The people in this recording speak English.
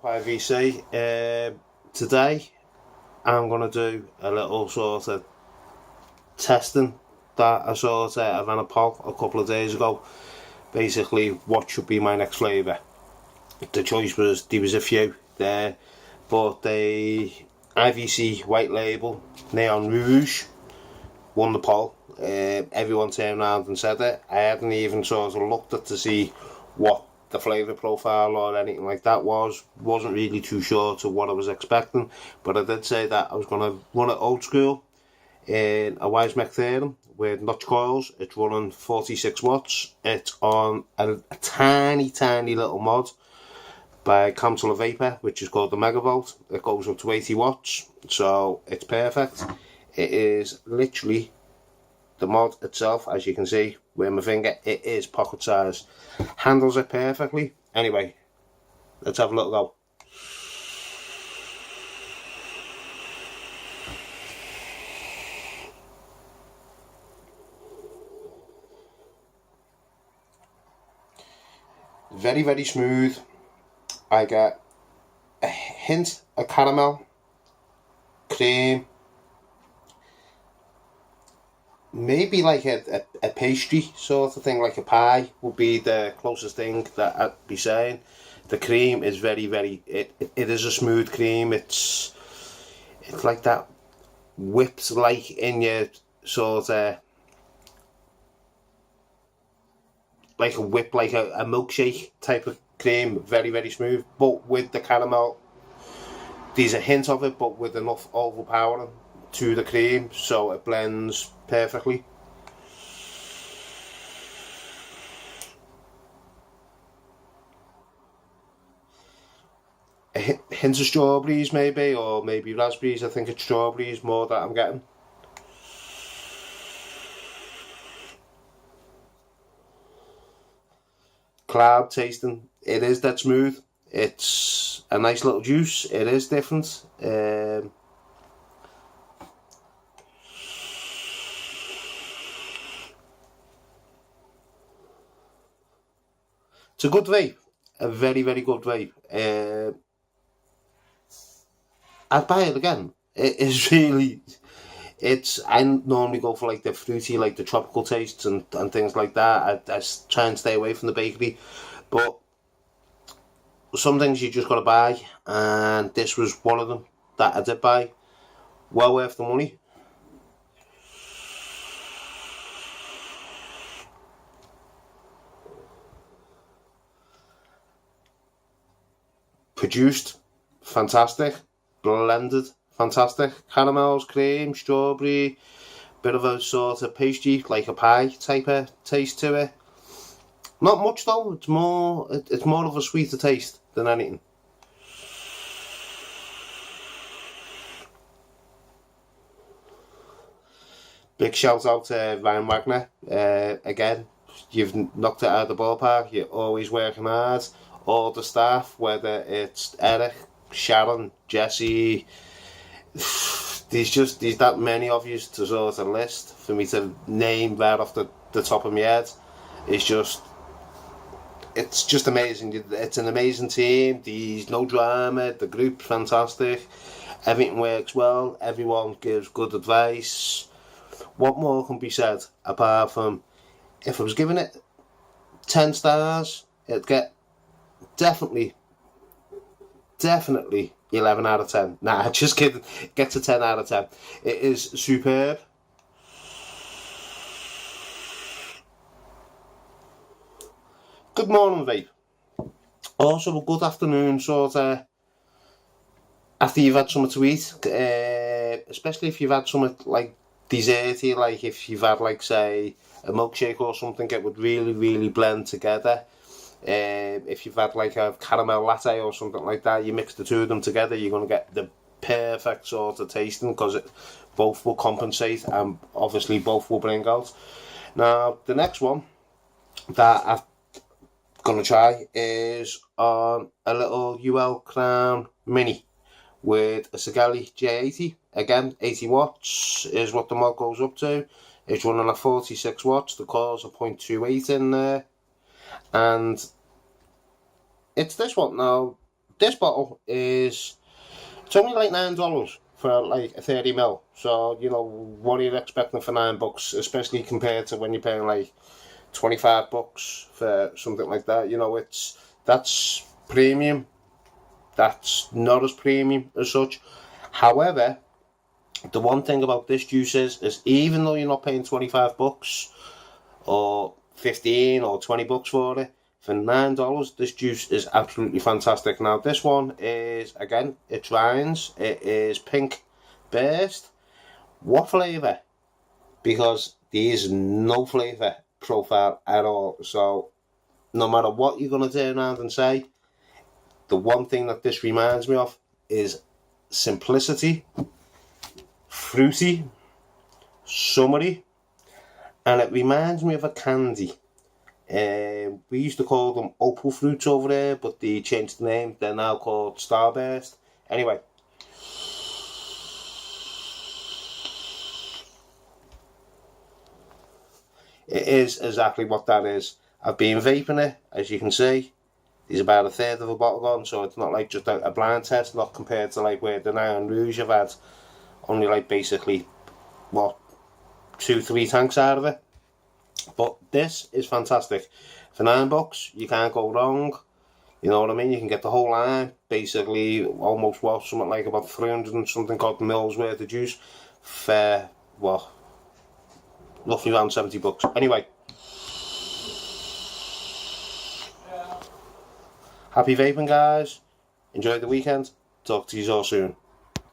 IVC. Today I'm going to do a little sort of testing that I sort of ran a poll a couple of days ago. Basically, what should be my next flavour? The choice was, there was a few there, but the IVC white label Neon Rouge won the poll. Everyone turned around and said it. I hadn't even sort of looked at to see what the flavour profile or anything like that wasn't really too sure to what I was expecting, but I did say that I was going to run it old school in a Wise McTherm with notch coils. It's running 46 watts. It's on a tiny little mod by Council of Vapor, which is called the Megavolt. It goes up to 80 watts, so it's perfect. It is literally the mod itself, as you can see with my finger, it is pocket size. Handles it perfectly. Anyway, let's have a little go. Very smooth. I get a hint of caramel, cream, maybe like a pastry sort of thing, like a pie would be the closest thing that I'd be saying. The cream is very it is a smooth cream. It's like that whipped like in your sort of like a whip, like a milkshake type of cream. Very smooth, but with the caramel there's a hint of it, but with enough overpowering to the cream so it blends perfectly. A hint of strawberries maybe, or maybe raspberries. I think it's strawberries more that I'm getting. Cloud tasting, it is that smooth. It's a nice little juice. It is different. It's a good vape, a very good vape. I'd buy it again. It is really. I normally go for like the fruity, like the tropical tastes and things like that. I try and stay away from the bakery, but some things you just got to buy, and this was one of them that I did buy. Well worth the money. Produced, fantastic. Blended, fantastic. Caramels, cream, strawberry, bit of a sort of pastry, like a pie type of taste to it. Not much though. It's more of a sweeter taste than anything. Big shout out to Ryan Wagner. Again, you've knocked it out of the ballpark. You're always working hard. All the staff, whether it's Eric, Sharon, Jesse, there's that many of you to sort of list for me to name right off the top of my head. It's just amazing. It's an amazing team. There's no drama. The group's fantastic. Everything works well. Everyone gives good advice. What more can be said apart from, if I was giving it 10 stars, it'd get definitely 11 out of 10. Nah, just kidding. Gets a 10 out of 10. It is superb. Good morning, vape. Also a good afternoon, sort of, after you've had something to eat. Especially if you've had something like desserty, like if you've had, like, say, a milkshake or something, it would really blend together. If you've had like a caramel latte or something like that, you mix the two of them together, you're going to get the perfect sort of tasting, because both will compensate and obviously both will bring out. Now, the next one that I'm going to try is on a little UL Crown Mini with a Sigali J80. Again, 80 watts is what the mod goes up to. It's running at 46 watts. The coils are 0.28 in there. And it's this one now. this bottle is, it's only like $9 for like a 30 ml. So, you know, what are you expecting for $9, especially compared to when you're paying like $25 for something like that? You know, that's premium. That's not as premium as such. However, the one thing about this juice is even though you're not paying $25 or 15 or $20 for it, for $9 this juice is absolutely fantastic. Now this one is, again, it's Ryan's. It is pink burst. What flavour? Because there is no flavour profile at all. So no matter what you're going to turn around and say, the one thing that this reminds me of is simplicity, fruity, summery, and it reminds me of a candy. We used to call them opal fruits over there, but they changed the name. They're now called Starburst. Anyway, it is exactly what that is. I've been vaping it, as you can see. There's about a third of a bottle gone, so it's not like just a blind test, not compared to like where the nain rouge I've had only like basically, what, 2-3 tanks out of it. But this is fantastic. For $9, you can't go wrong. You know what I mean? You can get the whole line, basically almost, well, something like about 300 and something odd mils worth of juice for, what, roughly around $70. Anyway, happy vaping, guys. Enjoy the weekend. Talk to you all soon.